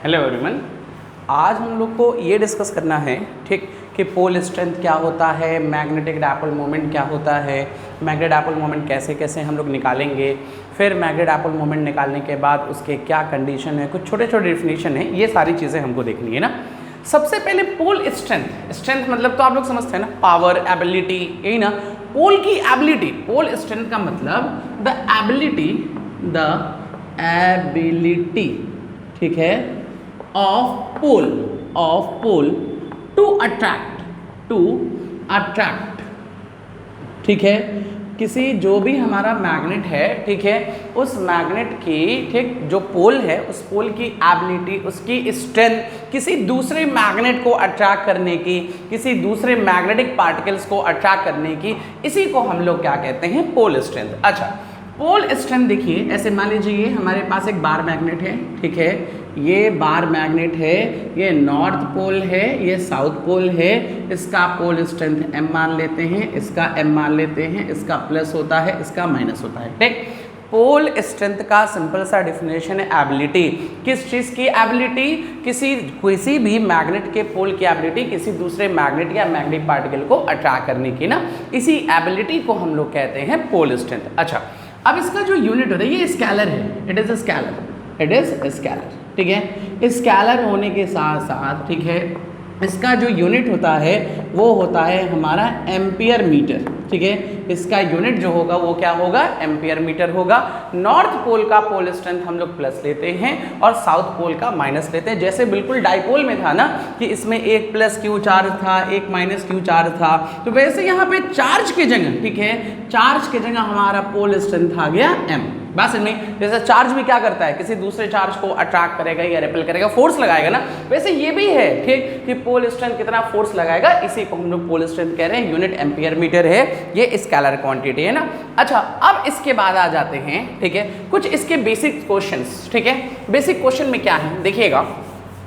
Hello everyone, आज हम लोग को ये डिस्कस करना है ठीक कि पोल स्ट्रेंथ क्या होता है, मैग्नेटिक डायपोल मोमेंट क्या होता है, मैग्नेटिक डायपोल मोमेंट कैसे कैसे हम लोग निकालेंगे, फिर मैग्नेटिक डायपोल मोमेंट निकालने के बाद उसके क्या कंडीशन है, कुछ छोटे छोटे डेफिनेशन है, ये सारी चीज़ें हमको देखनी है ना। सबसे पहले पोल स्ट्रेंथ, स्ट्रेंथ मतलब तो आप लोग समझते हैं ना, पावर, एबिलिटी, यही ना। पोल की एबिलिटी, पोल स्ट्रेंथ का मतलब द एबिलिटी ठीक है ऑफ पोल टू अट्रैक्ट ठीक है, किसी जो भी हमारा मैग्नेट है ठीक है, उस मैग्नेट की ठीक जो पोल है उस पोल की एबिलिटी, उसकी स्ट्रेंथ किसी दूसरे मैग्नेट को अट्रैक्ट करने की, किसी दूसरे मैग्नेटिक पार्टिकल्स को अट्रैक्ट करने की, इसी को हम लोग क्या कहते हैं, पोल स्ट्रेंथ। अच्छा, पोल स्ट्रेंथ देखिए, ऐसे मान लीजिए हमारे पास एक बार मैग्नेट है ठीक है, ये बार मैग्नेट है, ये नॉर्थ पोल है, ये साउथ पोल है, इसका पोल स्ट्रेंथ m मान लेते हैं, इसका m मान लेते हैं, इसका प्लस होता है, इसका माइनस होता है ठीक। पोल स्ट्रेंथ का सिंपल सा डिफिनेशन है एबिलिटी। किस चीज़ की एबिलिटी? किसी भी मैग्नेट के पोल की एबिलिटी किसी दूसरे मैग्नेट या मैग्नेटिक पार्टिकल को अट्रैक्ट करने की ना, इसी एबिलिटी को हम लोग कहते हैं पोल स्ट्रेंथ। अच्छा, अब इसका जो यूनिट होता है ये स्केलर है, इट इज स्केलर ठीक है। स्केलर होने के साथ साथ ठीक है, इसका जो यूनिट होता है वो होता है हमारा एम्पियर मीटर ठीक है। इसका यूनिट जो होगा वो क्या होगा, एम्पियर मीटर होगा। नॉर्थ पोल का पोल स्ट्रेंथ हम लोग प्लस लेते हैं और साउथ पोल का माइनस लेते हैं, जैसे बिल्कुल डाइपोल में था ना कि इसमें एक प्लस क्यू चार्ज था, एक माइनस क्यू चार्ज था, तो वैसे यहाँ पे चार्ज की जगह ठीक है, चार्ज की जगह हमारा पोल स्ट्रेंथ आ गया एम। बस इनमें जैसे चार्ज भी क्या करता है, किसी दूसरे चार्ज को अट्रैक्ट करेगा या रिपेल करेगा, फोर्स लगाएगा ना, वैसे ये भी है ठीक कि पोल स्ट्रेंथ कितना फोर्स लगाएगा, इसी को हम लोग पोल स्ट्रेंथ कह रहे हैं। यूनिट एम्पियर मीटर है, ये स्केलर क्वांटिटी है ना। अच्छा, अब इसके बाद आ जाते हैं ठीक है कुछ इसके बेसिक क्वेश्चंस ठीक है। बेसिक क्वेश्चन में क्या है देखिएगा,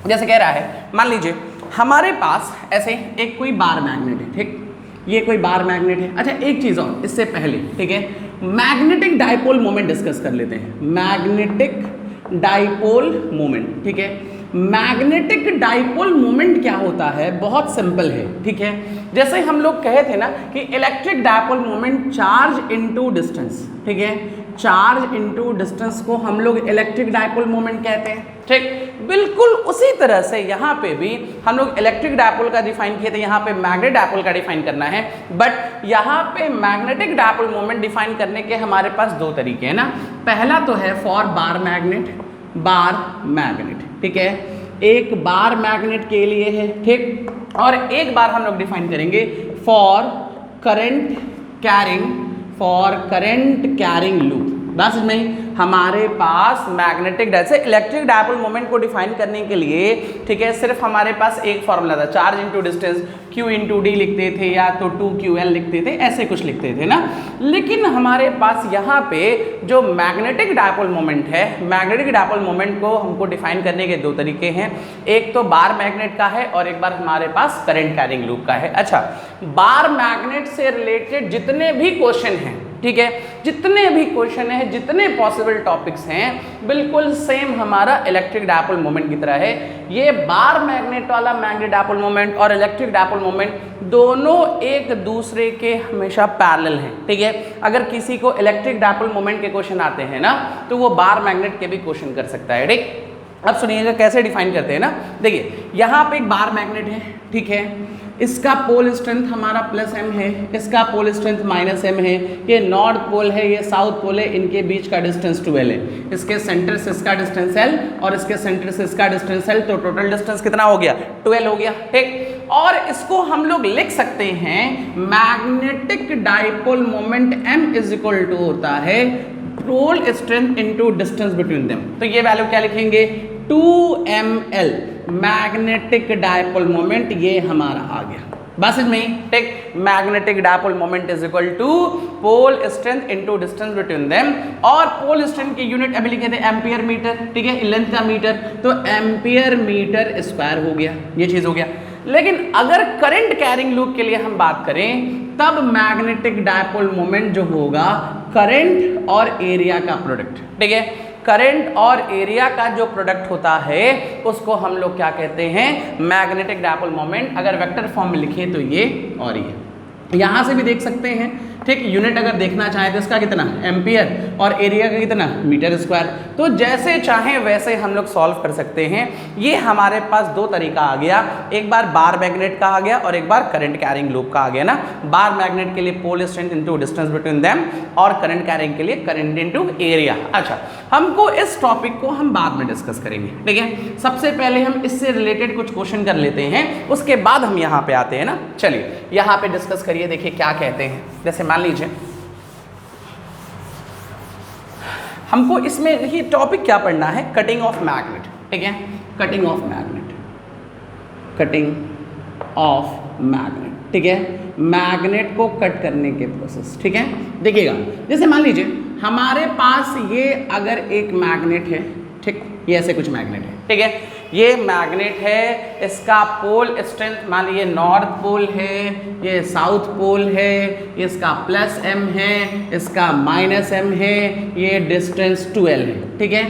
जैसे कह रहा है, मान लीजिए हमारे पास ऐसे एक कोई बार मैग्नेट है ठीक, ये कोई बार मैग्नेट है। अच्छा, एक चीज और इससे पहले ठीक है, मैग्नेटिक डाइपोल मोमेंट डिस्कस कर लेते हैं। मैग्नेटिक डाइपोल मोमेंट ठीक है, मैग्नेटिक डाइपोल मोमेंट क्या होता है, बहुत सिंपल है ठीक है। जैसे हम लोग कहे थे ना कि electric dipole moment charge into distance ठीक है, चार्ज इनटू डिस्टेंस को हम लोग इलेक्ट्रिक डाइपोल मोमेंट कहते हैं ठीक। बिल्कुल उसी तरह से यहाँ पे भी हम लोग इलेक्ट्रिक डाइपोल का डिफाइन किए थे, यहाँ पे मैग्नेटिक डाइपोल का डिफाइन करना है। बट यहाँ पे मैग्नेटिक डाइपोल मोमेंट डिफाइन करने के हमारे पास दो तरीके हैं ना। पहला तो है फॉर बार मैग्नेट ठीक है, एक बार मैग्नेट के लिए है ठीक, और एक बार हम लोग डिफाइन करेंगे फॉर करंट कैरिंग लूप। बस में हमारे पास मैग्नेटिक जैसे इलेक्ट्रिक डाइपोल मोमेंट को डिफाइन करने के लिए ठीक है, सिर्फ हमारे पास एक फॉर्मूला था, charge into distance, Q into D लिखते थे या तो 2QL लिखते थे, ऐसे कुछ लिखते थे ना। लेकिन हमारे पास यहाँ पे जो मैग्नेटिक डाइपोल मोमेंट है, मैग्नेटिक डाइपोल मोमेंट को हमको डिफाइन करने के दो तरीके हैं, एक तो बार मैग्नेट का है और एक बार हमारे पास करंट कैरिंग लूप का है। अच्छा, बार मैग्नेट से रिलेटेड जितने भी क्वेश्चन हैं ठीक है, जितने भी क्वेश्चन है, जितने पॉसिबल टॉपिक्स हैं, बिल्कुल सेम हमारा इलेक्ट्रिक डाइपोल मोमेंट की तरह है। ये बार मैग्नेट वाला मैग्नेटिक डाइपोल मोमेंट और इलेक्ट्रिक डाइपोल मोमेंट दोनों एक दूसरे के हमेशा पैरेलल हैं ठीक है। अगर किसी को इलेक्ट्रिक डाइपोल मोमेंट के क्वेश्चन आते हैं ना, तो वो बार मैग्नेट के भी क्वेश्चन कर सकता है ठीक। अब सुनिएगा कैसे डिफाइन करते हैं ना। देखिए, यहाँ पे एक बार मैग्नेट है ठीक है, इसका पोल स्ट्रेंथ हमारा प्लस m है, इसका पोल स्ट्रेंथ माइनस m है, ये नॉर्थ पोल है, ये साउथ पोल है, इनके बीच का डिस्टेंस 12 है, इसके सेंटर से इसका डिस्टेंस L और इसके सेंटर से इसका डिस्टेंस L, तो टोटल डिस्टेंस कितना हो गया, 12 हो गया ठीक। और इसको हम लोग लिख सकते हैं magnetic dipole moment m is equal to होता है pole strength into distance between them. तो ये वैल्यू क्या लिखेंगे, 2ml मैग्नेटिक डाइपोल मोमेंट, ये हमारा आ गया। बस इसमें take magnetic dipole moment is equal to pole strength into distance between them, और पोल स्ट्रेंथ की यूनिट अभी लिखे थे एम्पियर मीटर ठीक है, लेंथ का मीटर, तो एम्पियर मीटर स्क्वायर हो गया, ये चीज हो गया। लेकिन अगर करंट कैरिंग लूप के लिए हम बात करें, तब मैग्नेटिक डाइपोल मोमेंट जो होगा करंट और एरिया का प्रोडक्ट ठीक है। करंट और एरिया का जो प्रोडक्ट होता है उसको हम लोग क्या कहते हैं, मैग्नेटिक डायपोल मोमेंट। अगर वेक्टर फॉर्म में लिखे तो ये और ये, यहां से भी देख सकते हैं, ठीक। यूनिट अगर देखना चाहें तो इसका कितना, एम्पियर, और एरिया का कितना, मीटर स्क्वायर। तो जैसे चाहें वैसे हम लोग सॉल्व कर सकते हैं। ये हमारे पास दो तरीका आ गया, एक बार बार मैग्नेट का आ गया और एक बार करंट कैरिंग लूप का आ गया ना। बार मैग्नेट के लिए pole strength into distance between them, और करंट कैरिंग के लिए करंट इनटू एरिया। अच्छा, हमको इस टॉपिक को हम बाद में डिस्कस करेंगे, ठीक है। सबसे पहले हम इससे रिलेटेड कुछ क्वेश्चन कर लेते हैं, उसके बाद हम यहाँ पे आते हैं ना। चलिए यहाँ पे डिस्कस करिए, देखिए क्या कहते हैं। जैसे मान लीजिए हमको इसमें ये टॉपिक क्या पढ़ना है, कटिंग ऑफ मैग्नेट, ठीक है। Cutting of magnet, cutting of magnet, ठीक है। मैग्नेट को कट करने के प्रोसेस, ठीक है। देखिएगा, जैसे मान लीजिए हमारे पास ये अगर एक मैग्नेट है, ठीक, ये ऐसे कुछ मैग्नेट है, ठीक है। ये मैग्नेट है, इसका पोल स्ट्रेंथ मान लीजिए नॉर्थ पोल है, ये साउथ पोल है, इसका +m है, इसका -m है, ये डिस्टेंस 12 है, ठीक है।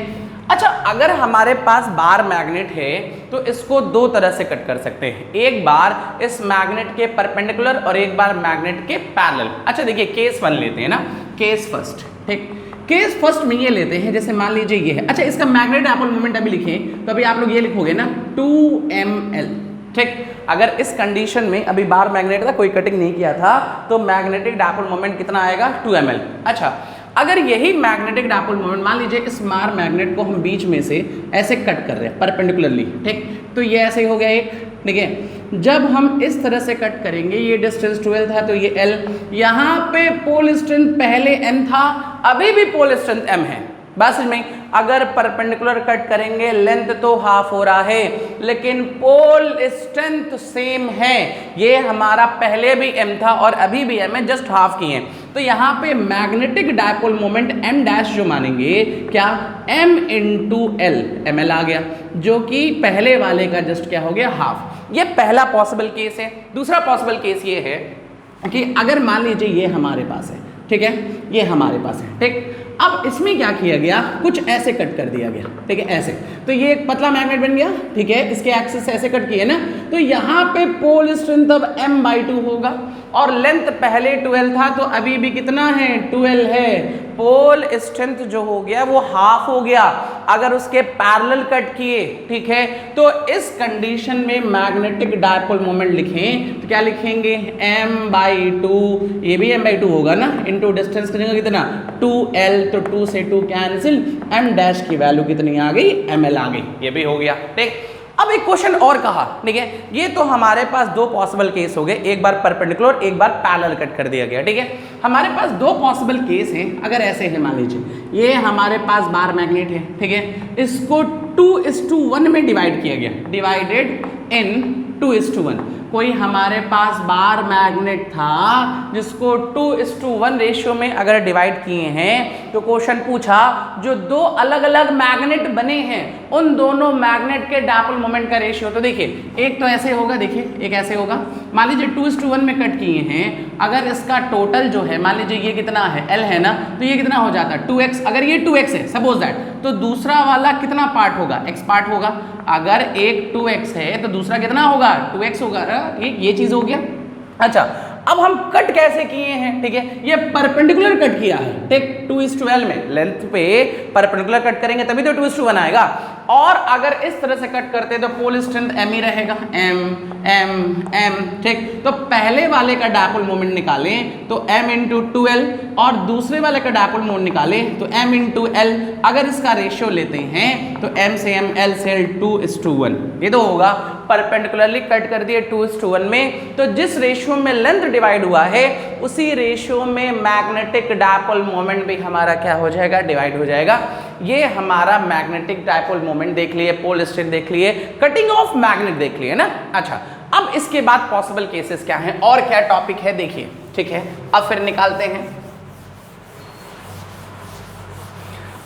अच्छा, अगर हमारे पास बार मैग्नेट है तो इसको दो तरह से कट कर सकते हैं, एक बार इस मैग्नेट के परपेंडिकुलर और एक बार मैग्नेट के पैरेलल। अच्छा देखिए, केस 1 लेते हैं ना, केस फर्स्ट, ठीक। केस फर्स्ट में ये लेते हैं, जैसे मान लीजिए ये है। अच्छा, इसका मैग्नेट डायपोल मोमेंट अभी लिखें तो अभी आप लोग ये लिखोगे ना 2ml, ठीक। अगर इस कंडीशन में अभी बार मैग्नेट था, कोई कटिंग नहीं किया था, तो मैग्नेटिक डायपोल मोमेंट कितना आएगा, 2ml। अच्छा, अगर यही मैग्नेटिक डायपोल मोमेंट मान लीजिए इस बार मैग्नेट को हम बीच में से ऐसे कट कर रहे हैं परपेंडिकुलरली, ठीक, तो ये ऐसे ही हो गया एक, ठीक है। जब हम इस तरह से कट करेंगे, ये डिस्टेंस 12 था तो ये L, यहाँ पे पोल स्ट्रेंथ पहले M था, अभी भी पोल स्ट्रेंथ M है। बस में अगर परपेंडिकुलर कट करेंगे लेंथ तो हाफ हो रहा है, लेकिन पोल स्ट्रेंथ सेम है। ये हमारा पहले भी M था और अभी भी M है, जस्ट हाफ की है। तो यहाँ पे magnetic dipole moment M dash जो मानेंगे, क्या, M इंटू L, ML आ गया, जो कि पहले वाले का जस्ट क्या हो गया, हाफ। ये पहला पॉसिबल केस है। दूसरा पॉसिबल केस ये है कि अगर मान लीजिए ये हमारे पास है, ठीक है, ये हमारे पास है, ठीक। अब इसमें क्या किया गया, कुछ ऐसे कट कर दिया गया, ठीक है, ऐसे। तो ये एक पतला मैग्नेट बन गया, ठीक है, इसके एक्सिस ऐसे कट किए ना, तो यहाँ पे पोल स्ट्रेंथ अब m/2 होगा, और लेंथ पहले 12 था तो अभी भी कितना है, 12 है। पोल स्ट्रेंथ जो हो गया वो हाफ हो गया अगर उसके पैरेलल कट किए, ठीक है। तो इस कंडीशन में मैग्नेटिक डायपोल मोमेंट लिखें तो क्या लिखेंगे, m/2, ये भी m/2 होगा ना, इंटू डिस्टेंस की जगह कितना, 2l, तो 2 से 2 कैंसिल, m डैश की वैल्यू कितनी आ गई, ml आ गई, ये भी हो गया, ठीक। अब एक क्वेश्चन और कहा, ठीक है। ये तो हमारे पास दो पॉसिबल केस हो गए, एक बार परपेंडिकुलर, एक बार पैरेलल कट कर दिया गया, ठीक है। हमारे पास दो पॉसिबल केस हैं। अगर ऐसे है, मान लीजिए ये हमारे पास बार मैग्नेट है, ठीक है, इसको 2:1 में डिवाइड किया गया, डिवाइडेड इन 2:1। कोई हमारे पास बार मैग्नेट था जिसको 2:1 रेशियो में अगर डिवाइड किए हैं, तो क्वेश्चन पूछा जो दो अलग अलग मैग्नेट बने हैं उन दोनों मैग्नेट के डायपोल मोमेंट का रेशियो। तो देखिए, एक तो ऐसे होगा, देखिए एक ऐसे होगा, मान लीजिए 2:1 में कट किए हैं, अगर इसका टोटल जो है मान लीजिए ये कितना है, L है ना, तो ये कितना हो जाता है 2x। अगर ये 2x है सपोज दैट, तो दूसरा वाला कितना पार्ट होगा, x पार्ट होगा। अगर एक 2x है तो दूसरा कितना होगा, 2x होगा, ठीक, ये चीज हो गया। अच्छा, अब हम कट कैसे किए हैं, ठीक है, ये परपेंडिकुलर कट किया है, ठीक, 2:12 में लेंथ पे परपेंडिकुलर कट करेंगे तभी तो 2:1 आएगा। और अगर इस तरह से कट करते तो पोल स्ट्रेंथ m ही रहेगा, m, ठीक। तो पहले वाले का डायपोल मोमेंट निकालें तो m इंटू 2l, और दूसरे वाले का डायपोल मोमेंट निकालें तो m इंटू l। अगर इसका रेशियो लेते हैं तो m से m, l से l, 2:1, ये तो होगा। परपेंडिकुलरली कट कर दिए 2:1 में, तो जिस रेशियो में लेंथ डिवाइड हुआ है उसी रेशियो में मैग्नेटिक डायपोल मोमेंट भी हमारा क्या हो जाएगा, डिवाइड हो जाएगा। ये हमारा मैग्नेटिक डायपोल मोमेंट देख लिए, पोल स्ट्रेंथ देख लिए, कटिंग ऑफ मैग्नेट देख लिए ना। अच्छा, अब इसके बाद पॉसिबल केसेस क्या हैं और क्या टॉपिक है देखिए, ठीक है। अब फिर निकालते हैं।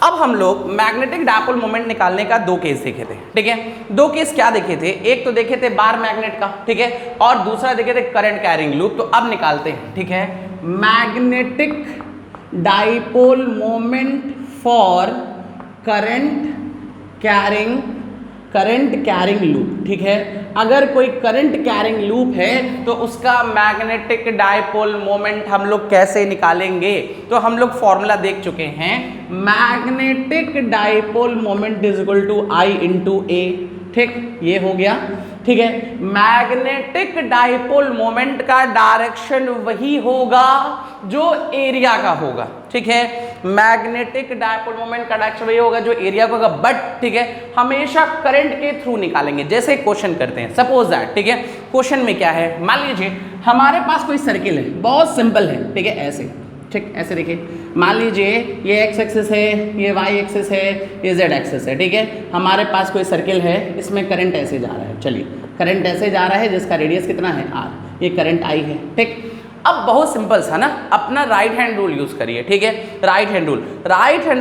अब हम लोग मैग्नेटिक डायपोल मोमेंट निकालने का दो केस देखे थे, ठीक है। दो केस क्या देखे थे, एक तो देखे थे बार मैग्नेट का, ठीक है, और दूसरा देखे थे करंट कैरिंग लूप। तो अब निकालते हैं, ठीक है। Magnetic dipole moment for current carrying loop, ठीक है। अगर कोई करंट कैरिंग लूप है तो उसका मैग्नेटिक डायपोल मोमेंट हम लोग कैसे निकालेंगे, तो हम लोग फॉर्मूला देख चुके हैं, magnetic dipole moment is equal to I into A, ठीक, ये हो गया, ठीक है। मैग्नेटिक डायपोल मोमेंट का डायरेक्शन वही होगा जो एरिया का होगा, ठीक है। मैग्नेटिक डायपोल मोमेंट का डायरेक्शन वही होगा जो एरिया का होगा, बट ठीक है हमेशा करंट के थ्रू निकालेंगे। जैसे क्वेश्चन करते हैं, सपोज दैट, ठीक है, क्वेश्चन में क्या है, मान लीजिए हमारे पास कोई सर्किल है, बहुत सिंपल है, ठीक है, ऐसे, ठीक, ऐसे देखिए, मान लीजिए ये x एक्सिस है, ये y एक्सिस है, ये z एक्सिस है, ठीक है। हमारे पास कोई सर्किल है, इसमें करंट ऐसे जा रहा है, चलिए करंट ऐसे जा रहा है जिसका रेडियस कितना है r, ये करंट I है, ठीक। अब बहुत सिंपल सा ना, अपना राइट हैंड रूल यूज करिए, ठीक है। राइट हैंड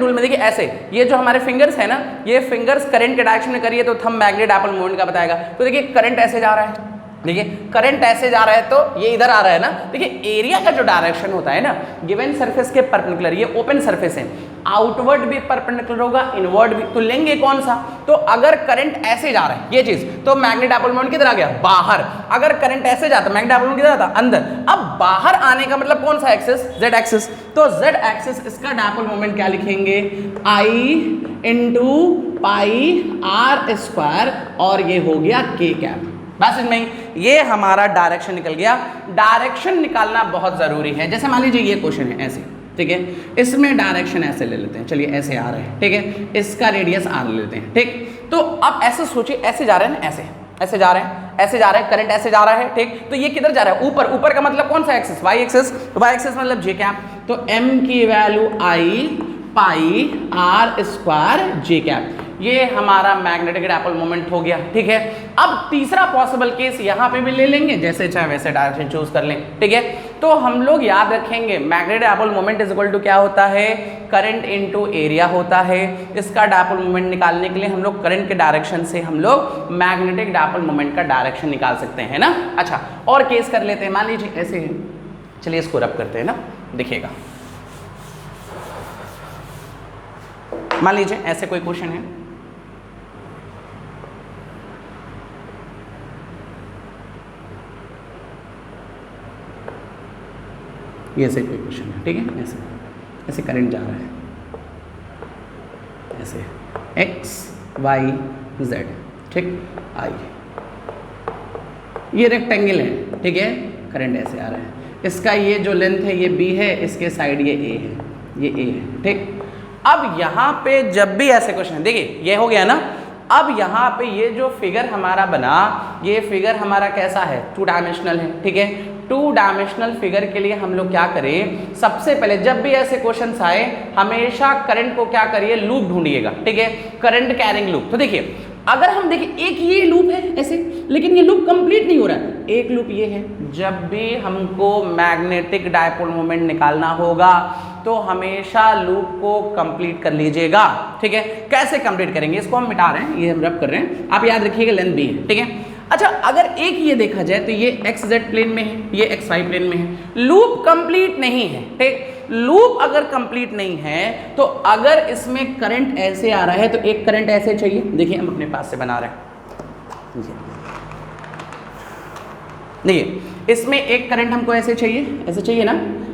रूल में देखिए ऐसे, ये जो हमारे फिंगर्स है ना, ये फिंगर्स करंट के डायरेक्शन में करिए तो थंब मैग्नेट डायपोल मोमेंट का बताएगा। तो देखिए करंट ऐसे जा रहा है, देखिए करंट ऐसे जा रहा है तो ये इधर आ रहा है ना, देखिए एरिया का जो डायरेक्शन होता है ना गिवन सरफेस के परपेंडिकुलर, ये ओपन सरफेस है, आउटवर्ड भी परपेंडिकुलर होगा, इनवर्ड भी, तो लेंगे कौन सा, तो अगर करंट ऐसे जा रहा है ये चीज, तो मैग्नेट डायपोल मोमेंट किधर आ गया, बाहर। अगर करंट ऐसे जाता मैग्नेट डायपोल मोमेंट किधर आता, अंदर। अब बाहर आने का मतलब कौन सा एक्सिस, जेड एक्सिस, तो जेड एक्सिस इसका डायपोल मोमेंट क्या लिखेंगे, आई इंटू पाई आर स्क्वायर, और ये हो गया के कैप। बस इसमें ये हमारा डायरेक्शन निकल गया। डायरेक्शन निकालना बहुत जरूरी है। जैसे मान लीजिए ये क्वेश्चन है ऐसे, ठीक है, इसमें डायरेक्शन ऐसे ले लेते हैं, चलिए ऐसे आ रहा है, ठीक है, इसका रेडियस आर ले लेते हैं, ठीक। तो अब ऐसे सोचिए, ऐसे जा रहे हैं ना, ऐसे जा रहे हैं, ऐसे जा रहे हैं, करंट ऐसे जा रहा है, ठीक। तो ये किधर जा रहा है, ऊपर। ऊपर का मतलब कौन सा एक्सिस, वाई एक्सिस, तो वाई एक्सिस मतलब जे कैप, तो एम की value I pi R square J cap, ये हमारा मैग्नेटिक डायपोल मोमेंट हो गया, ठीक है। अब तीसरा पॉसिबल केस यहाँ पे भी ले लेंगे, जैसे चाहे वैसे डायरेक्शन चूज कर लें, ठीक है। तो हम लोग याद रखेंगे magnetic dipole moment is equal to क्या होता है, करंट इनटू एरिया होता है। इसका डायपोल मोमेंट निकालने के लिए हम लोग करंट के डायरेक्शन से हम लोग मैग्नेटिक डायपोल मोमेंट का डायरेक्शन निकाल सकते हैं ना। अच्छा, और केस कर लेते हैं, मान लीजिए ऐसे है, चलिए इसको रब करते हैं ना, देखिएगा, मान लीजिए ऐसे कोई क्वेश्चन है, ये ऐसे कोई क्वेश्चन है, ठीक है, ऐसे करंट जा रहा है, ऐसे x y z, ठीक, I, ये रेक्टेंगल है, ठीक है, करंट ऐसे आ रहा है, इसका ये जो लेंथ है ये b है, इसके साइड ये a है, ये a है, ठीक। अब यहाँ पे जब भी ऐसे क्वेश्चन, देखिए ये हो गया ना, अब यहाँ पे ये जो फिगर हमारा बना, ये फिगर हमारा कैसा है, 2 डायमेंशनल है, ठीक है। 2 डायमेंशनल फिगर के लिए हम लोग क्या करें, सबसे पहले जब भी ऐसे क्वेश्चंस आए हमेशा करंट को क्या करिए, लूप ढूंढिएगा, ठीक है, करंट कैरिंग लूप। तो देखिए अगर हम देखिए एक ये लूप है ऐसे, लेकिन ये लूप कंप्लीट नहीं हो रहा है, एक लूप ये है। जब भी हमको मैग्नेटिक डायपोल मोमेंट निकालना होगा तो हमेशा लूप को कंप्लीट कर लीजिएगा, ठीक है। कैसे कंप्लीट करेंगे, इसको हम मिटा रहे हैं, ये हम रब कर रहे हैं, आप याद रखिएगा लेंथ बी है, ठीक है। अच्छा, अगर एक ये देखा जाए तो ये एक्स जेड प्लेन में है, ये एक्स वाई प्लेन में है, लूप कंप्लीट नहीं है, ठीक। लूप अगर कंप्लीट नहीं है तो अगर इसमें करंट ऐसे आ रहा है तो एक करंट ऐसे चाहिए, देखिए हम अपने पास से बना रहे हैं, देखिए इसमें एक करंट हमको ऐसे चाहिए ना,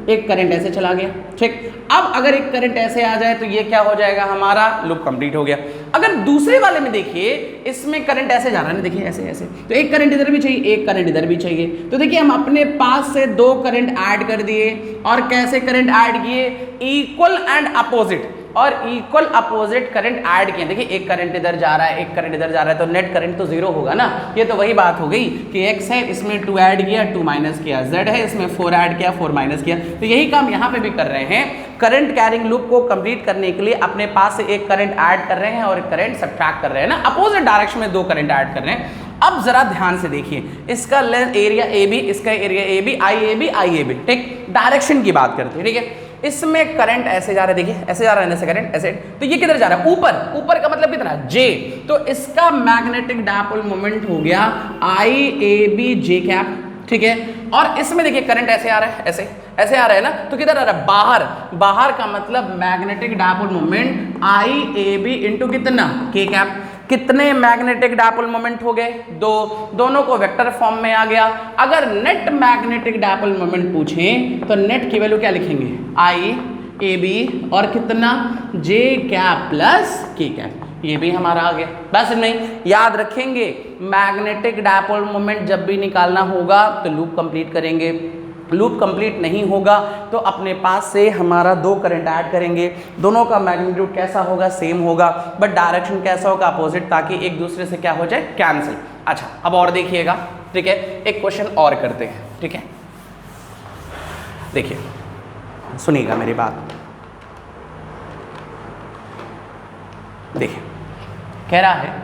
एक करंट ऐसे चला गया, ठीक। अब अगर एक करंट ऐसे आ जाए तो ये क्या हो जाएगा, हमारा लूप कंप्लीट हो गया। अगर दूसरे वाले में देखिए, इसमें करंट ऐसे जा रहा है ना, देखिए ऐसे, तो एक करंट इधर भी चाहिए, एक करंट इधर भी चाहिए। तो देखिए हम अपने पास से 2 करंट ऐड कर दिए, और कैसे करंट ऐड किए, इक्वल एंड अपोजिट, और इक्वल अपोजिट करंट ऐड किए। देखिए एक करंट इधर जा रहा है, एक करंट इधर जा रहा है, तो नेट करंट तो 0 होगा ना। ये तो वही बात हो गई कि x है, इसमें 2 ऐड किया, 2 माइनस किया, z है, इसमें 4 ऐड किया, 4 माइनस किया। तो यही काम यहाँ पे भी कर रहे हैं, करंट कैरिंग लूप को कंप्लीट करने के लिए अपने पास से एक करंट ऐड कर रहे हैं और एक करंट सब्ट्रैक्ट कर रहे हैं ना, अपोजिट डायरेक्शन में 2 करंट ऐड कर रहे हैं। अब जरा ध्यान से देखिए, इसका लेंथ एरिया ए बी, इसका area A B, I A B, ठीक। डायरेक्शन की बात करते हैं, ठीक है। इसमें करंट ऐसे जा रहा है, देखिए ऐसे जा रहा है, ऐसे करंट ऐसे, तो ये किधर जा रहा है, ऊपर का मतलब कितना, जे। तो इसका मैग्नेटिक डायपोल मोमेंट हो गया आई ए बी जे कैप, ठीक है। और इसमें देखिए करंट ऐसे आ रहा है, ऐसे आ रहा है ना, तो किधर आ रहा है, बाहर। बाहर का मतलब magnetic dipole moment I A B into कितना, के कैप। कितने मैग्नेटिक डायपोल मोमेंट हो गए, दो, दोनों को वेक्टर फॉर्म में आ गया। अगर नेट मैग्नेटिक डायपोल मोमेंट पूछें तो नेट की वैल्यू क्या लिखेंगे, आई ए बी और कितना, जे कैप प्लस के कैप, ये भी हमारा आ गया। बस नहीं, याद रखेंगे मैग्नेटिक डायपोल मोमेंट जब भी निकालना होगा तो लूप कंप्लीट करेंगे, लूप कंप्लीट नहीं होगा तो अपने पास से हमारा दो करंट ऐड करेंगे, दोनों का मैग्नीट्यूड कैसा होगा, सेम होगा, बट डायरेक्शन कैसा होगा, अपोजिट, ताकि एक दूसरे से क्या हो जाए, कैंसिल। अच्छा, अब और देखिएगा, ठीक है, एक क्वेश्चन और करते हैं, ठीक है। देखिए, सुनिएगा मेरी बात, देखिए, कह रहा है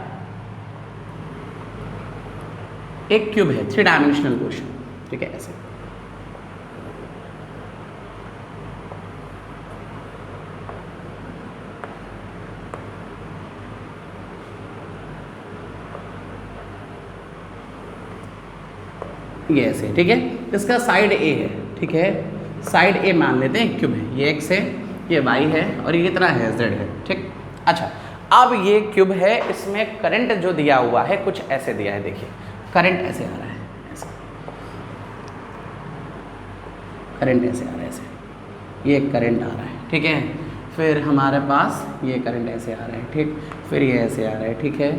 एक क्यूब है, 3 डायमेंशनल क्वेश्चन, ठीक है, ऐसे ये ऐसे, ठीक है, इसका साइड ए है, ठीक है, साइड ए मान लेते हैं, क्यूब है, ये एक्स है, ये वाई है और ये कितना है, जेड है, ठीक। अच्छा, अब ये क्यूब है, इसमें करंट जो दिया हुआ है कुछ ऐसे दिया है, देखिए करंट ऐसे आ रहा है, ऐसे करंट ऐसे आ रहा है, ऐसे ये करंट आ रहा है, ठीक है, फिर हमारे पास ये करंट ऐसे आ रहा है, ठीक, फिर ये ऐसे आ रहा है, ठीक है,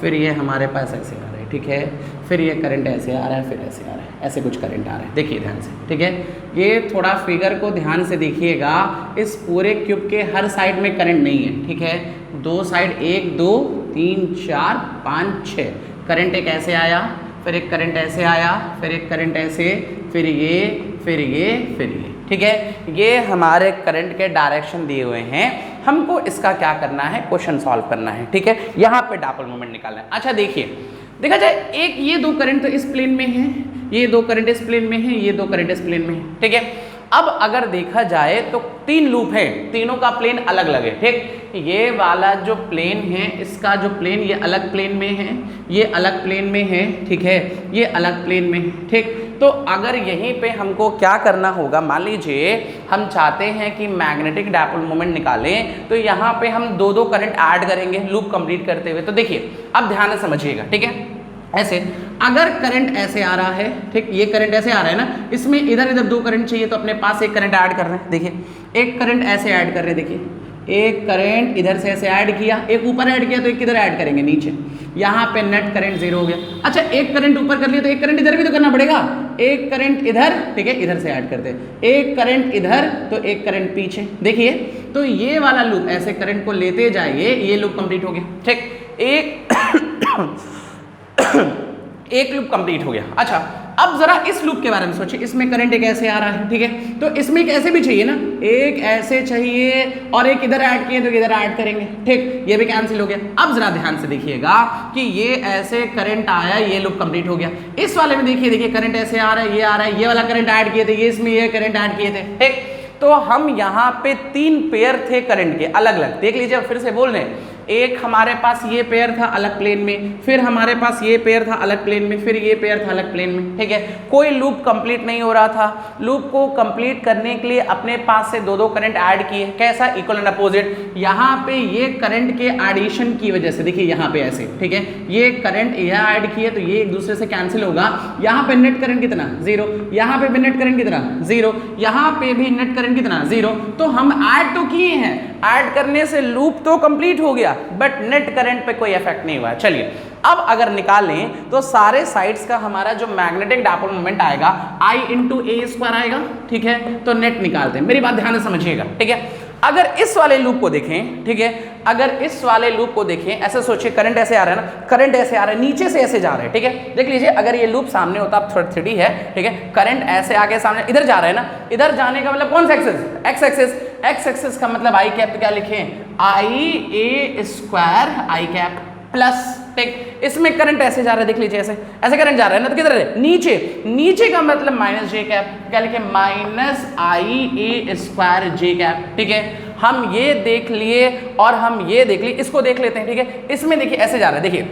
फिर ये हमारे पास ऐसे आ रहा है, ठीक है, फिर ये करंट ऐसे आ रहा है, फिर ऐसे आ रहा है, ऐसे कुछ करंट आ रहा है, देखिए ध्यान से, ठीक है। ये थोड़ा फिगर को ध्यान से देखिएगा, इस पूरे क्यूब के हर साइड में करंट नहीं है, ठीक है, दो साइड, 1 2 3 4 5 6 करंट एक ऐसे आया, फिर एक करंट ऐसे आया, फिर एक करंट ऐसे, फिर ये, फिर ये, फिर ये, ठीक है। ये हमारे करंट के डायरेक्शन दिए हुए हैं, हमको इसका क्या करना है, क्वेश्चन सॉल्व करना है, ठीक है, यहाँ पे डायपोल मोमेंट निकालना है। अच्छा देखिए, देखा जाए, एक ये दो करंट तो इस प्लेन में है, ये दो करंट इस प्लेन में है, ये दो करंट इस प्लेन में है, ठीक है। अब अगर देखा जाए तो 3 लूप है, तीनों का प्लेन अलग अलग है, ठीक। ये वाला जो प्लेन है, इसका जो प्लेन, ये अलग प्लेन में है, ये अलग प्लेन में है, ठीक है, ये अलग प्लेन में है, ठीक। तो अगर यहीं पे हमको क्या करना होगा, मान लीजिए हम चाहते हैं कि मैग्नेटिक डायपोल मोमेंट निकालें, तो यहाँ पे हम दो दो करंट ऐड करेंगे लूप कंप्लीट करते हुए। तो देखिए, अब ध्यान से समझिएगा, ठीक है, ऐसे अगर करंट ऐसे आ रहा है, ठीक, ये करंट ऐसे आ रहा है ना, इसमें इधर इधर दो करंट चाहिए, तो अपने पास एक करंट ऐड कर रहे हैं, देखिए एक करंट ऐसे ऐड कर रहे हैं, देखिए एक करंट इधर से ऐसे ऐड किया, एक ऊपर ऐड किया, तो एक किधर ऐड करेंगे, नीचे, यहाँ पे नेट करंट 0 हो गया। अच्छा, एक करंट ऊपर कर लिया तो एक करंट इधर भी तो करना पड़ेगा, एक करंट इधर, ठीक है, इधर से ऐड करते हैं, एक करंट इधर तो एक करंट पीछे, देखिए, तो ये वाला लूप ऐसे करंट को लेते जाइए, ये लूप कंप्लीट हो गया, ठीक, एक लूप कंप्लीट हो गया। अच्छा, अब जरा इस लूप के बारे में सोचिए, इसमें करंट एक ऐसे आ रहा है, ठीक है, तो इसमें एक ऐसे भी चाहिए ना, एक ऐसे चाहिए और एक इधर ऐड किए तो इधर ऐड करेंगे, ठीक, ये भी कैंसिल हो गया। अब जरा ध्यान से देखिएगा कि ये ऐसे करंट आया, ये लूप कंप्लीट हो गया। इस वाले में देखिए, देखिए करंट ऐसे आ रहा है, ये आ रहा है, ये वाला करंट ऐड किए थे, ये इसमें ये करंट ऐड किए थे, ठीक। तो हम यहाँ पे 3 पेयर थे करंट के अलग अलग, देख लीजिए, फिर से बोल रहे हैं, एक हमारे पास ये पेयर था अलग प्लेन में, फिर हमारे पास ये पेयर था अलग प्लेन में, फिर ये पेयर था अलग प्लेन में, ठीक है। कोई लूप कंप्लीट नहीं हो रहा था, लूप को कंप्लीट करने के लिए अपने पास से दो दो करंट ऐड किए, कैसा, इक्वल एंड अपोजिट। यहाँ पे ये करंट के एडिशन की वजह से, देखिए यहाँ पे ऐसे, ठीक है, ये करंट यह ऐड किए तो ये एक दूसरे से कैंसिल होगा। यहाँ पे नेट करंट कितना, 0, यहाँ पे भी नेट करंट कितना, 0, यहाँ पे भी नेट करंट कितना, 0। तो हम ऐड तो किए हैं, ऐड करने से लूप तो कंप्लीट हो गया, बट नेट करंट पे कोई इफेक्ट नहीं हुआ। चलिए, अब अगर निकालें तो सारे साइड्स का हमारा जो मैग्नेटिक डायपोल मोमेंट आएगा I × a² आएगा, ठीक है। तो नेट निकालते हैं, मेरी बात ध्यान से समझिएगा, ठीक है। अगर इस वाले लूप को देखें, ठीक है, अगर इस वाले लूप को देखें, ऐसे सोचिए, करंट ऐसे आ रहा है ना, करंट ऐसे आ रहा है, नीचे से ऐसे जा रहा है, ठीक है। देख लीजिए, अगर ये लूप सामने होता, अब 3D है, ठीक है, करंट ऐसे आगे सामने इधर जा रहा है ना, इधर जाने का मतलब कौन सा axis, x axis, x axis का मतलब आई कैप, तो क्या लिखें, IA² आई कैप प्लस, ठीक। इसमें करंट ऐसे जा रहा है, देख लीजिए, ऐसे ऐसे करंट जा रहा है ना, तो किधर है, नीचे, नीचे का मतलब -j कैप, क्या लिखे, -IA² j कैप, ठीक है। हम ये देख लिए और हम ये देख लिए, इसको देख लेते हैं, ठीक है। इसमें देखिए ऐसे जा रहा है, देखिए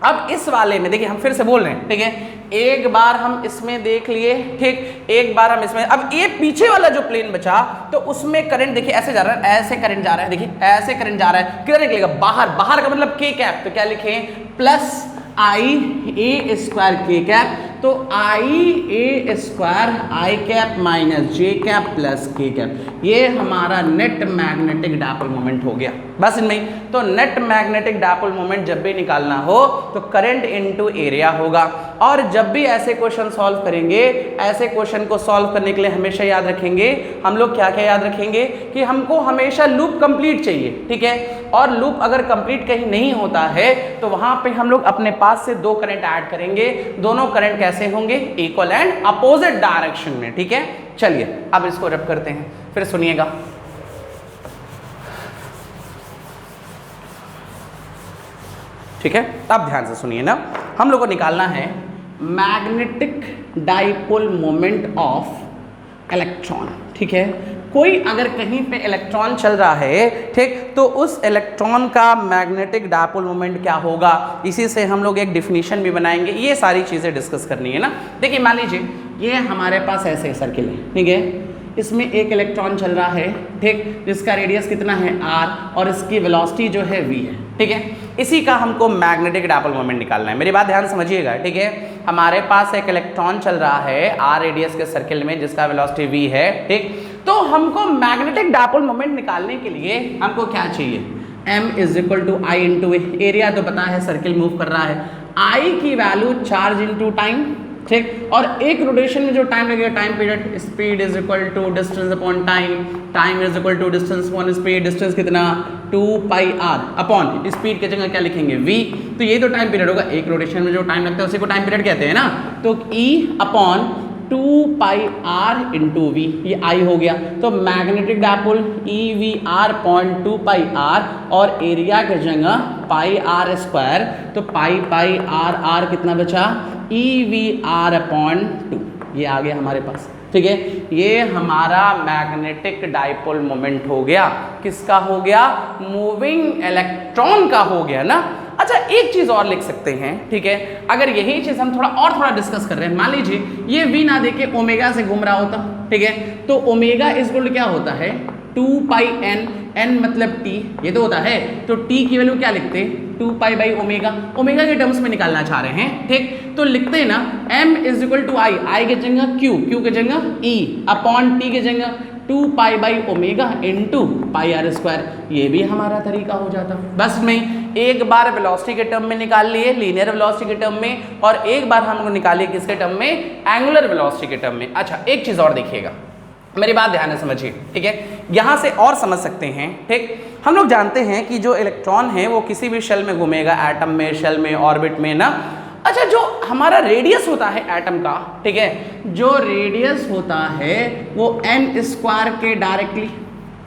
अब इस वाले में देखिए हम फिर से बोल रहे हैं, ठीक है, एक बार हम इसमें देख लिए, ठीक, एक बार हम इसमें, अब ये पीछे वाला जो प्लेन बचा तो उसमें करंट देखिए ऐसे जा रहा है, ऐसे करंट जा रहा है, देखिए ऐसे करंट जा रहा है, किधर निकलेगा, बाहर, बाहर का मतलब के कैप, तो क्या लिखें, प्लस आई ए स्क्वायर के कैप, तो आई ए स्क्वायर आई कैप माइनस जे कैप प्लस के कैप, ये हमारा नेट मैग्नेटिक डायपोल मोमेंट हो गया। बस इनमें ही, तो नेट मैग्नेटिक डायपोल मोमेंट जब भी निकालना हो तो करंट इनटू एरिया होगा। और जब भी ऐसे क्वेश्चन सॉल्व करेंगे, ऐसे क्वेश्चन को सॉल्व करने के लिए हमेशा याद रखेंगे हम लोग, क्या क्या याद रखेंगे कि हमको हमेशा लूप कंप्लीट चाहिए, ठीक है, और लूप अगर कंप्लीट कहीं नहीं होता है तो वहां पे हम लोग अपने पास से दो करंट ऐड करेंगे, दोनों करंट कैसे होंगे, इक्वल एंड अपोजिट डायरेक्शन में, ठीक है। चलिए अब इसको रब करते हैं, फिर सुनिएगा। ठीक है, अब ध्यान से सुनिए ना, हम लोग को निकालना है magnetic dipole moment of electron, ठीक है। कोई अगर कहीं पे इलेक्ट्रॉन चल रहा है, ठीक, तो उस इलेक्ट्रॉन का मैग्नेटिक डायपोल मोमेंट क्या होगा, इसी से हम लोग एक डिफिनीशन भी बनाएंगे, ये सारी चीज़ें डिस्कस करनी है ना। देखिए मान लीजिए ये हमारे पास ऐसे सर्किल है, ठीक है, इसमें एक इलेक्ट्रॉन चल रहा है, ठीक, जिसका रेडियस कितना है r और इसकी वेलोसिटी जो है v है, ठीक है। इसी का हमको मैग्नेटिक डायपोल मोमेंट निकालना है, मेरी बात ध्यान समझिएगा, ठीक है। हमारे पास एक इलेक्ट्रॉन चल रहा है r रेडियस के सर्किल में जिसका वेलोसिटी v है, ठीक, तो हमको मैग्नेटिक डायपोल मोमेंट निकालने के लिए हमको क्या चाहिए, m is equal to I into A, area तो पता है सर्किल मूव कर रहा है, i की वैल्यू चार्ज इंटू टाइम, ठीक, और एक रोटेशन में जो टाइम लगेगा, time period, speed is equal to distance upon time, time is equal to distance upon speed, distance कितना 2 पाई r अपॉन स्पीड की जगह क्या लिखेंगे v, तो ये तो टाइम पीरियड होगा, एक रोटेशन में जो टाइम लगता है उसी को टाइम पीरियड कहते हैं ना, तो e upon 2 pi r into V, ये I हो गया, तो magnetic dipole EVR point 2 pi r और एरिया की जगह पाई r स्क्वायर, तो पाई पाई r कितना बचा, EVR अपॉन 2, ये आ गया हमारे पास, ठीक है। ये हमारा मैग्नेटिक डायपोल मोमेंट हो गया, किसका हो गया, मूविंग इलेक्ट्रॉन का हो गया ना। अच्छा एक चीज और लिख सकते हैं, ठीक है, अगर यही चीज हम थोड़ा डिस्कस कर रहे हैं, मान लीजिए ये v ना देके ओमेगा से घूम रहा होता, ठीक है, तो ओमेगा इज इक्वल टू क्या होता है 2 पाई n, n मतलब t, ये तो होता है, तो t की वैल्यू क्या लिखते हैं 2 पाई बाई ओमेगा, ओमेगा के टर्म्स में निकालना चाह रहे हैं, ठीक, तो लिखते हैं ना m इज इक्वल टू आई, आई के जगह q, q के जगह e अपॉन t के जगह 2 pi by omega into pi r square, ये भी हमारा तरीका हो जाता। बस में एक बार वेलोसिटी के टर्म में निकाल लिए, लीनियर वेलोसिटी के टर्म में, और एक बार हम निकालिए किसके टर्म में, एंगुलर वेलोसिटी के टर्म में। अच्छा एक चीज और देखिएगा, मेरी बात ध्यान से समझिए, ठीक है, यहाँ से और समझ सकते हैं, ठीक, हम लोग जानते हैं कि जो इलेक्ट्रॉन है वो किसी भी शेल में घूमेगा, एटम में, शेल में, ऑर्बिट में ना। अच्छा जो हमारा रेडियस होता है एटम का, ठीक है, जो रेडियस होता है वो n स्क्वायर के डायरेक्टली,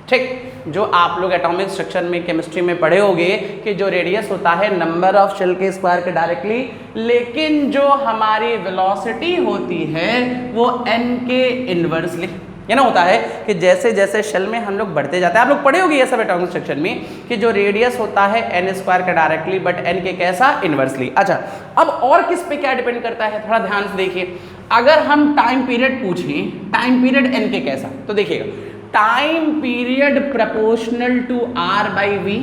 ठीक, जो आप लोग एटॉमिक स्ट्रक्चर में केमिस्ट्री में पढ़े होंगे कि जो रेडियस होता है नंबर ऑफ शेल के स्क्वायर के डायरेक्टली, लेकिन जो हमारी वेलोसिटी होती है वो n के इनवर्सली, ये ना होता है कि जैसे जैसे शेल में हम लोग बढ़ते जाते हैं, आप लोग पढ़े होंगे ये सब एटॉमिक स्ट्रक्चर में कि जो रेडियस होता है n स्क्वायर का डायरेक्टली बट n के कैसा, इनवर्सली। अच्छा अब और किस पे क्या डिपेंड करता है, थोड़ा ध्यान से देखिए, अगर हम टाइम पीरियड पूछें, टाइम पीरियड n के कैसा, तो देखिएगा time period proportional to r by V,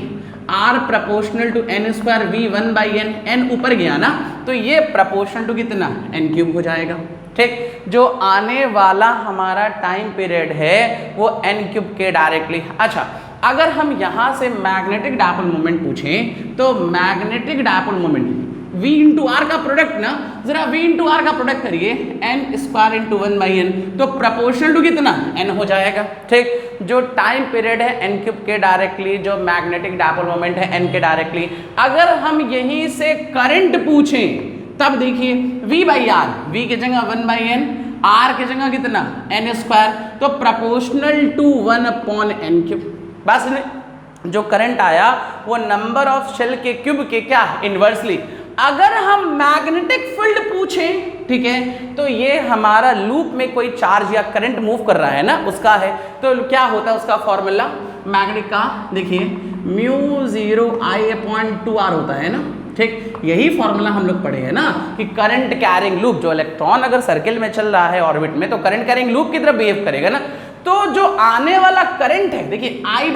r proportional to n square v 1 by n, n ऊपर गया ना तो ये प्रपोर्शनल टू कितना n क्यूब हो जाएगा, ठीक, जो आने वाला हमारा टाइम पीरियड है वो n क्यूब के डायरेक्टली। अच्छा अगर हम यहाँ से मैग्नेटिक डायपोल मोमेंट पूछें तो magnetic dipole moment v into R का प्रोडक्ट ना, जरा v इंटू आर का प्रोडक्ट करिए, n square into 1 by n, तो प्रपोर्शनल टू कितना n हो जाएगा, ठीक, जो टाइम पीरियड है n क्यूब के डायरेक्टली, जो मैग्नेटिक डायपोल मोमेंट है n के डायरेक्टली। अगर हम यहीं से करंट पूछें तब देखिए v बाई आर, v की जगह 1 बाई n, r की जगह कितना n स्क्वायर, तो proportional to 1 upon n cube. बस जो करंट आया वो नंबर ऑफ शेल के क्यूब के क्या, इनवर्सली। अगर हम मैग्नेटिक फील्ड पूछें, ठीक है, तो ये हमारा लूप में कोई चार्ज या करंट मूव कर रहा है ना उसका है, तो क्या होता है उसका फॉर्मूला मैग्नेटिक का, देखिए म्यू 0 I अपॉन 2r होता है ना, ठीक, यही फॉर्मूला हम लोग पढ़े हैं ना कि करंट कैरिंग लूप, जो इलेक्ट्रॉन अगर सर्किल में चल रहा है ऑर्बिट में तो करंट कैरिंग लूप की तरह बिहेव करेगा ना। तो जो आने वाला करंट है, देखिए I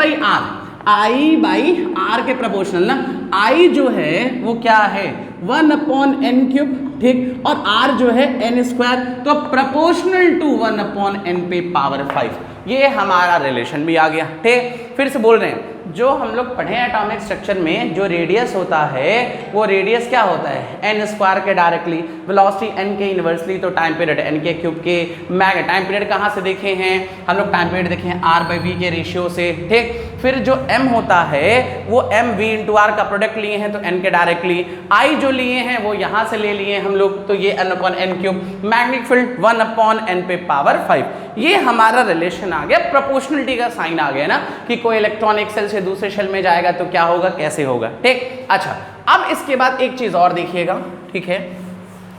बाई आर के प्रोपोर्शनल ना, I जो है वो क्या है 1/n³, ठीक, और R जो है n², तो प्रोपोर्शनल टू 1/n पे पावर 5, ये हमारा रिलेशन भी आ गया। ठीक, फिर से बोल रहे हैं, जो हम लोग पढ़े एटॉमिक स्ट्रक्चर में जो रेडियस होता है वो रेडियस क्या होता है n² के डायरेक्टली, वेलोसिटी n के इनवर्सली, तो टाइम पीरियड n के क्यूब के मैग। टाइम पीरियड कहाँ से देखे हैं हम लोग? टाइम पीरियड देखे हैं R/V के रेशियो से। ठीक, फिर जो m होता है वो mv × r का प्रोडक्ट लिए हैं तो n के डायरेक्टली, I जो लिए हैं वो यहाँ से ले लिए हम लोग, तो ये n/n³, मैग्नेटिक फील्ड 1/n पे पावर 5, ये हमारा रिलेशन आ गया। प्रोपोर्शनलिटी का साइन आ गया ना कि कोई इलेक्ट्रॉन एक सेल से दूसरे शेल में जाएगा तो क्या होगा, कैसे होगा। ठीक, अच्छा, अब इसके बाद एक चीज और देखिएगा, ठीक है,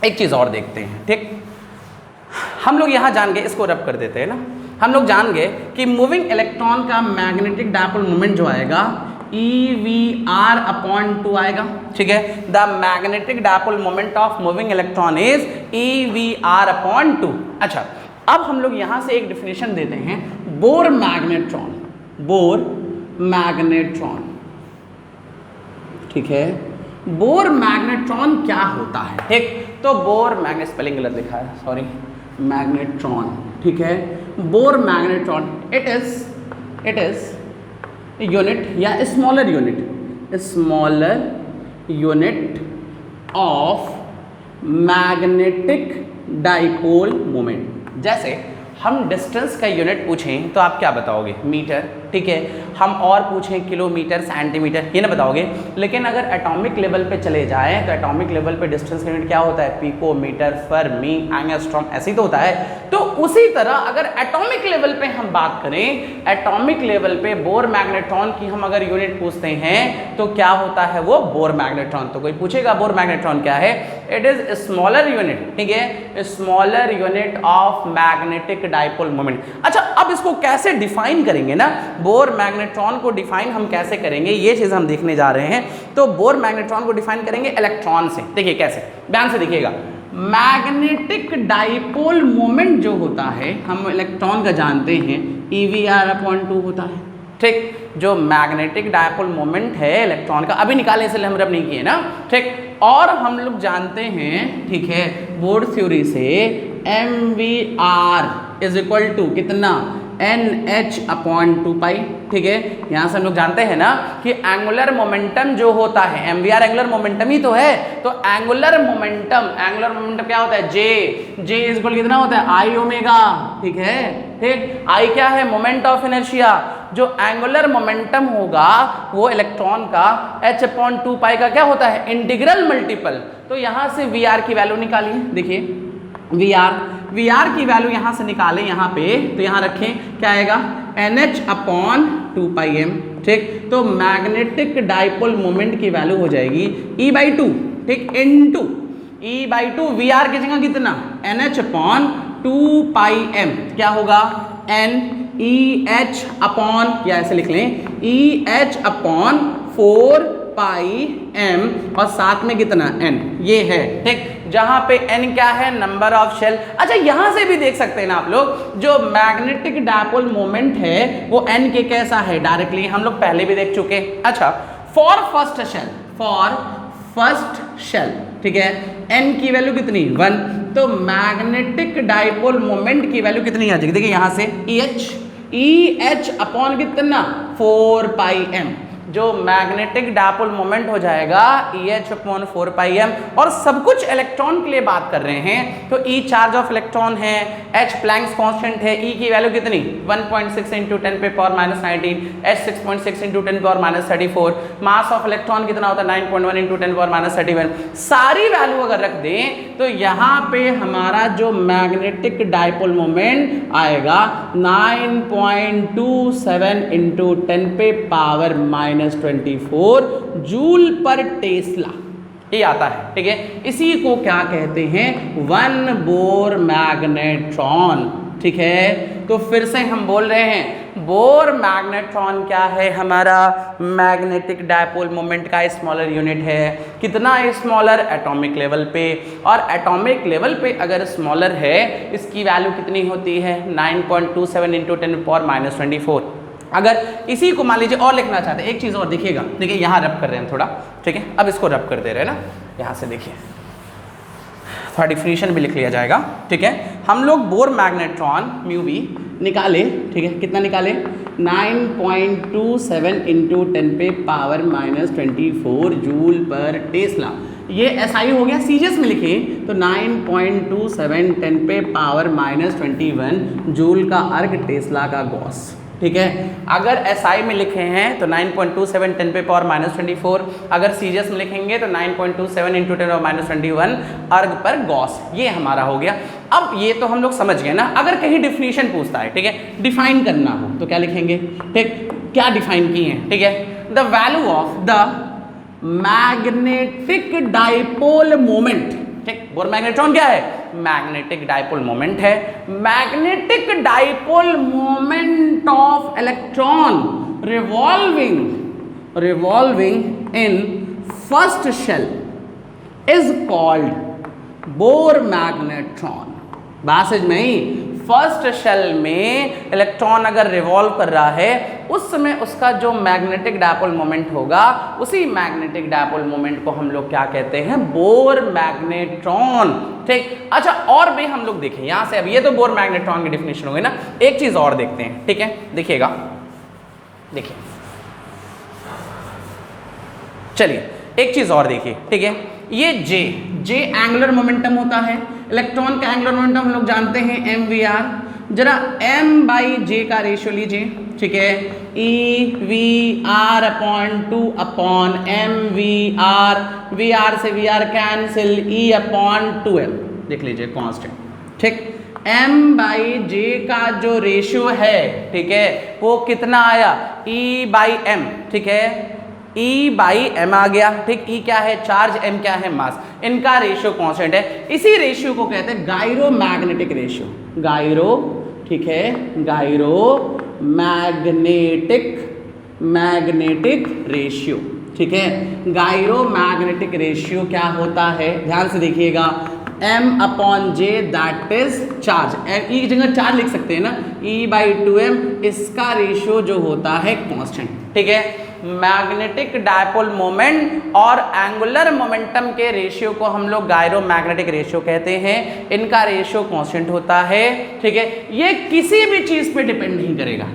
एक चीज और देखते हैं। ठीक, हम लोग यहां जान गए, इसको रब कर देते हैं ना, हम लोग जान गए कि मूविंग इलेक्ट्रॉन का मैग्नेटिक डायपोल मोमेंट जो आएगा EVR/2 आएगा। ठीक है, the magnetic dipole moment of moving electron is EVR/2। अच्छा, अब हम लोग यहां से एक डिफिनेशन देते हैं, बोर मैग्नेट्रॉन, बोर मैग्नेट्रॉन। ठीक है, बोर मैग्नेट्रॉन क्या होता है? ठीक, तो बोर मैग्नेट, स्पेलिंग गलत लिखा है, सॉरी, मैग्नेट्रॉन। ठीक है, Bohr magnetron it is unit या smaller unit of magnetic dipole moment. जैसे हम डिस्टेंस का यूनिट पूछें तो आप क्या बताओगे? मीटर। ठीक है, हम और पूछें किलोमीटर, सेंटीमीटर, ये ना बताओगे। लेकिन अगर एटॉमिक लेवल पे चले जाएं तो एटॉमिक लेवल पे डिस्टेंस का यूनिट क्या होता है? पिकोमीटर, फर्मी, एंगस्ट्रॉम, ऐसे ही तो होता है। तो उसी तरह अगर एटॉमिक लेवल पे हम बात करें, एटॉमिक लेवल पे बोर मैग्नेट्रॉन की हम अगर यूनिट पूछते हैं तो क्या होता है वो? Bore magnetron. तो कोई पूछेगा बोर मैग्नेट्रॉन क्या है? इट इज स्मॉलर यूनिट, ठीक है, smaller unit of magnetic dipole moment. अच्छा, अब इसको कैसे डिफाइन करेंगे ना, बोर मैग्नेट्रॉन को डिफाइन हम कैसे करेंगे, ये चीज हम देखने जा रहे हैं। तो बोर मैग्नेट्रॉन को डिफाइन करेंगे इलेक्ट्रॉन से। देखिए कैसे, ध्यान से देखिएगा। मैग्नेटिक डाइपोल मोमेंट जो होता है, हम इलेक्ट्रॉन का जानते हैं, EVR/2 होता है। ठीक, जो मैग्नेटिक डाइपोल मोमेंट है इलेक्ट्रॉन का, अभी निकालने से हम रब नहीं किए ना। ठीक, और हम लोग जानते हैं, ठीक है, बोर थ्योरी से MVR = कितना? NH/2π। ठीक है, यहाँ से हम लोग जानते हैं ना कि एंगुलर मोमेंटम जो होता है, MVR एंगुलर मोमेंटम ही तो है, तो एंगुलर मोमेंटम क्या होता है? J कितना होता है? I omega. ठीक है, ठीक, I क्या है? Moment of inertia. जो एंगुलर मोमेंटम होगा वो इलेक्ट्रॉन का H/2π का क्या होता है? Integral multiple. तो यहाँ से VR की वैल्यू निकालिए। देखिए VR की वैल्यू यहाँ से निकालें, यहाँ पे तो यहाँ रखें, क्या आएगा? NH/2πm। ठीक, तो मैग्नेटिक डाइपोल मोमेंट की वैल्यू हो जाएगी E/2, ठीक, इनटू E/2। VR की जगह कितना? NH/2πm, क्या होगा? NEH/ या ऐसे लिख लें EH/4πm, और साथ में कितना? N, ये है। ठीक, जहां पे N क्या है? Number of shell. अच्छा, यहां से भी देख सकते हैं ना आप लोग, जो मैग्नेटिक डाइपोल मोमेंट है वो N के कैसा है? डायरेक्टली हम लोग पहले भी देख चुके। अच्छा, फॉर फर्स्ट शेल, ठीक है, N की वैल्यू कितनी? 1। तो मैग्नेटिक डाइपोल मोमेंट की वैल्यू कितनी आ जाएगी? देखिए यहां से EH/ कितना? 4πm। जो मैग्नेटिक डाइपोल मोमेंट हो जाएगा EH/4πm। और सब कुछ इलेक्ट्रॉन के लिए बात कर रहे हैं, तो E चार्ज ऑफ इलेक्ट्रॉन है, H प्लैंक्स कांस्टेंट है, E की वैल्यू कितनी? 1.6 × 10⁻⁻19, H 6.6 × 10⁻34, मास ऑफ इलेक्ट्रॉन कितना होता है? 9.1 × 10⁻31। सारी वैल्यू अगर रख दें तो यहाँ पे हमारा जो मैग्नेटिक डाइपोल मोमेंट आएगा 9.27 × 10⁻24 जूल पर टेस्ला, ये आता है। ठीक है, इसी को क्या कहते हैं? 1 बोर मैग्नेट्रॉन। ठीक है, तो फिर से हम बोल रहे हैं बोर मैग्नेट्रॉन क्या है हमारा, मैग्नेटिक डायपोल मोमेंट का स्मॉलर यूनिट है। कितना स्मॉलर, एटॉमिक लेवल पे। और एटॉमिक लेवल पे अगर स्मॉलर है, इसकी वैल्यू कितनी होती है, 9.27 इंटू 10⁻⁻24। अगर इसी को मान लीजिए और लिखना चाहते हैं, एक चीज़ और देखिएगा, देखिए यहाँ रब कर रहे हैं थोड़ा, ठीक है, अब इसको रब कर दे रहे हैं ना, यहाँ से देखिए थोड़ा डिफिनीशन भी लिख लिया जाएगा, ठीक है। हम लोग बोर मैग्नेट्रॉन म्यू बी निकाले, ठीक है, कितना निकाले, 9.27 इंटू 10⁻⁻24 जूल पर टेस्ला। ये SI हो गया, सीजीएस में लिखे तो 9.27 10⁻⁻21 जूल का अर्ग टेस्ला का गॉस, ठीक है। अगर SI में लिखे हैं तो 9.27 10⁻⁻24, अगर सीजीएस में लिखेंगे तो 9.27 इंटू 10⁻⁻21 अर्ग पर गॉस, ये हमारा हो गया। अब ये तो हम लोग समझ गए ना। अगर कहीं डिफिनीशन पूछता है, ठीक है, डिफाइन करना हो तो क्या लिखेंगे, ठीक, क्या डिफाइन किए हैं, ठीक है, the value of the magnetic dipole moment, ठीक, बोर मैग्नेट्रॉन क्या है, मैग्नेटिक डाइपोल मोमेंट है। Magnetic dipole moment of electron revolving in first shell is called Bohr magnetron. बात में ही फर्स्ट शेल में इलेक्ट्रॉन अगर रिवॉल्व कर रहा है, उस समय उसका जो मैग्नेटिक डायपोल मोमेंट होगा, उसी मैग्नेटिक डायपोल मोमेंट को हम लोग क्या कहते हैं, बोर मैग्नेट्रॉन, ठीक। अच्छा, और भी हम लोग देखें यहां से, अब ये तो बोर मैग्नेट्रॉन की डिफिनेशन हो गई ना, एक चीज और देखते हैं, ठीक है, देखिएगा, देखिए, चलिए एक चीज और देखिए, ठीक है, ये जे एंगुलर मोमेंटम होता है। इलेक्ट्रॉन का एंगुलर मोमेंटम हम लोग जानते हैं mvr। जरा m/j का रेशियो लीजिए, ठीक है, EVR/2/mvr, vr से vr कैंसिल, E/2m, देख लीजिए कांस्टेंट, ठीक। m/j का जो रेशियो है, ठीक है, वो कितना आया, E/m, ठीक है, E/m आ गया, ठीक। E क्या है, चार्ज, M क्या है, मास। इनका रेशियो कांस्टेंट है। इसी रेशियो को कहते हैं गायरो मैग्नेटिक रेशियो, गायरो, ठीक है, गायरो मैग्नेटिक रेशियो, ठीक है। गायरो मैग्नेटिक रेशियो क्या होता है, ध्यान से देखिएगा, m/j that is charge, E की जगह चार्ज लिख सकते हैं ना, E/2m, इसका रेशियो जो होता है कांस्टेंट, ठीक है। मैग्नेटिक डायपोल मोमेंट और एंगुलर मोमेंटम के रेशियो को हम लोग गायरो मैग्नेटिक रेशियो कहते हैं। इनका रेशियो कांस्टेंट होता है, ठीक है। ये किसी भी चीज पे डिपेंड नहीं करेगा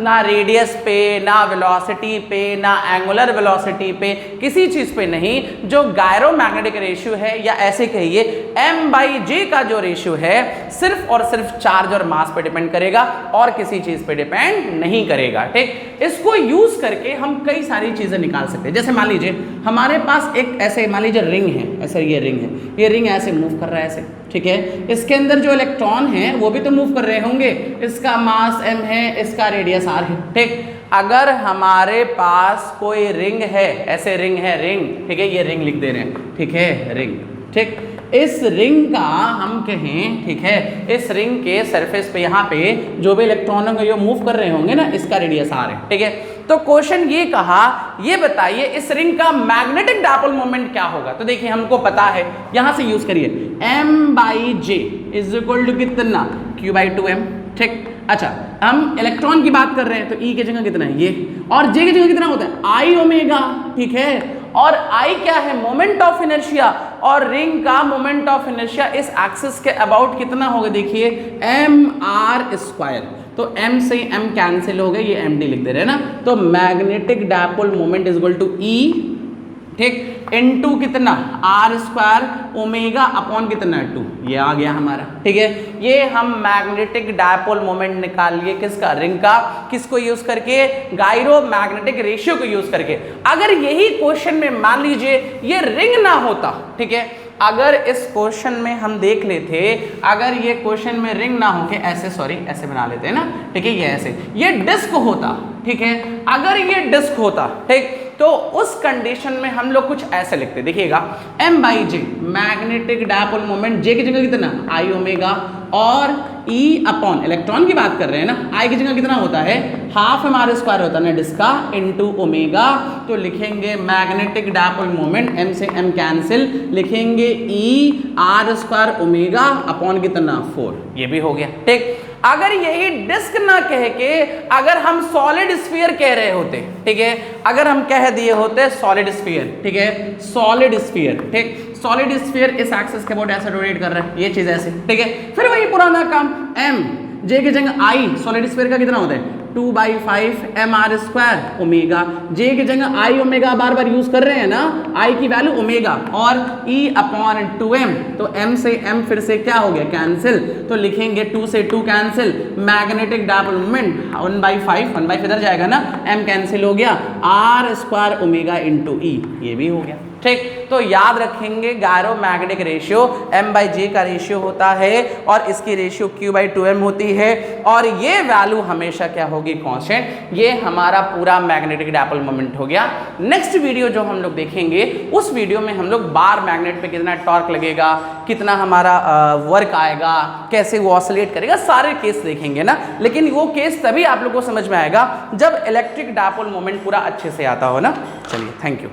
ना रेडियस पे, ना वेलोसिटी पे, ना एंगुलर वेलोसिटी पे, किसी चीज पे नहीं। जो गायरो मैग्नेटिक रेशियो है, या ऐसे कहिए m/j का जो रेशियो है, सिर्फ और सिर्फ चार्ज और मास पे डिपेंड करेगा और किसी चीज पे डिपेंड नहीं करेगा, ठीक। इसको यूज करके हम कई सारी चीजें निकाल सकते हैं। जैसे मान लीजिए हमारे पास एक ऐसे, मान लीजिए रिंग है, ऐसे ये रिंग है, ये रिंग ऐसे मूव कर रहा है ऐसे, ठीक है। इसके अंदर जो इलेक्ट्रॉन है वो भी तो मूव कर रहे होंगे, इसका मास m है, इसका रेडियस r है, ठीक। अगर हमारे पास कोई रिंग है, ऐसे रिंग है, रिंग, ठीक है, ये रिंग लिख दे रहे हैं, ठीक है, रिंग, ठीक। इस रिंग का हम कहें, ठीक है, इस रिंग के सरफेस पे यहाँ पे जो भी इलेक्ट्रॉन होंगे ये मूव कर रहे होंगे ना, इसका रेडियस r है, ठीक है। तो क्वेश्चन ये कहा, ये बताइए इस रिंग का मैग्नेटिक डायपोल मोमेंट क्या होगा। तो देखिए हमको पता है, यहां से यूज करिए, m/j इज इक्वल टू कितना, q/2m, ठीक। अच्छा, हम इलेक्ट्रॉन की बात कर रहे हैं तो E की जगह कितना है ये, और J की जगह कितना होता है I ओमेगा, ठीक है। और I क्या है, मोमेंट ऑफ इनर्शिया, और रिंग का मोमेंट ऑफ इनर्शिया इस एक्सिस के अबाउट कितना होगा, देखिए mr²। तो m से m कैंसिल हो गए, ये md लिख दे रहे हैं ना। तो magnetic dipole moment is equal to E, ठीक, इनटू कितना r² ओमेगा अपॉन कितना 2, ये आ गया हमारा, ठीक है। ये हम मैग्नेटिक डायपोल मोमेंट निकाल लिए, किसका, रिंग का, किसको यूज करके, गायरो मैग्नेटिक रेशियो को यूज करके। अगर यही क्वेश्चन में मान लीजिए ये रिंग ना होता, ठीक है, अगर इस क्वेश्चन में हम देख लेते, अगर ये क्वेश्चन में रिंग ना हो के ऐसे, सॉरी ऐसे बना लेते हैं ना, ठीक है, ये ऐसे, ये डिस्क होता, ठीक है। अगर ये डिस्क होता, ठीक, तो उस कंडीशन में हम लोग कुछ ऐसे लिखते, देखिएगा, m/j magnetic dipole moment, J की जगह कितना I ओमेगा, और ई अपॉन इलेक्ट्रॉन की बात कर रहे हैं ना, आई की जगह कितना होता है हाफ mr² होता है ना जिसका इनटू ओमेगा, तो लिखेंगे मैग्नेटिक डायपोल मोमेंट m से m कैंसिल, लिखेंगे ई r² ओमेगा अपॉन कितना 4, ये भी हो गया। ठीक, अगर यही डिस्क ना कह के अगर हम सॉलिड स्फीयर कह रहे होते, ठीक है, अगर हम कह दिए होते सॉलिड स्फीयर, ठीक है, सॉलिड स्फीयर, ठीक, सॉलिड स्फीयर इस एक्सिस के अबाउट ऐसे रोटेट कर रहा है, ये चीज ऐसे, ठीक है, फिर वही पुराना काम m j की जगह आई सॉलिड स्फीयर का कितना होता है 2/5 mr² ओमेगा, j की जगह आई ओमेगा बार बार यूज कर रहे हैं ना, आई की वैल्यू ओमेगा और e अपॉन 2m, तो m से m फिर से क्या हो गया कैंसिल, तो लिखेंगे 2 से 2 कैंसिल, मैग्नेटिक डायपोल मोमेंट 1/5 1/5 इधर जाएगा ना, m कैंसिल हो गया, r² ओमेगा इंटू e, ये भी हो गया। ठीक, तो याद रखेंगे गायरोमैग्नेटिक रेशियो m/j का रेशियो होता है और इसकी रेशियो q/2m होती है और ये वैल्यू हमेशा क्या होगी कांस्टेंट। ये हमारा पूरा मैग्नेटिक डायपोल मोमेंट हो गया। नेक्स्ट वीडियो जो हम लोग देखेंगे उस वीडियो में हम लोग बार मैग्नेट पे कितना टॉर्क लगेगा, कितना हमारा वर्क आएगा, कैसे वो ऑसिलेट करेगा, सारे केस देखेंगे ना, लेकिन वो केस तभी आप लोग को समझ में आएगा जब इलेक्ट्रिक डायपोल मोमेंट पूरा अच्छे से आता हो ना। चलिए, थैंक यू।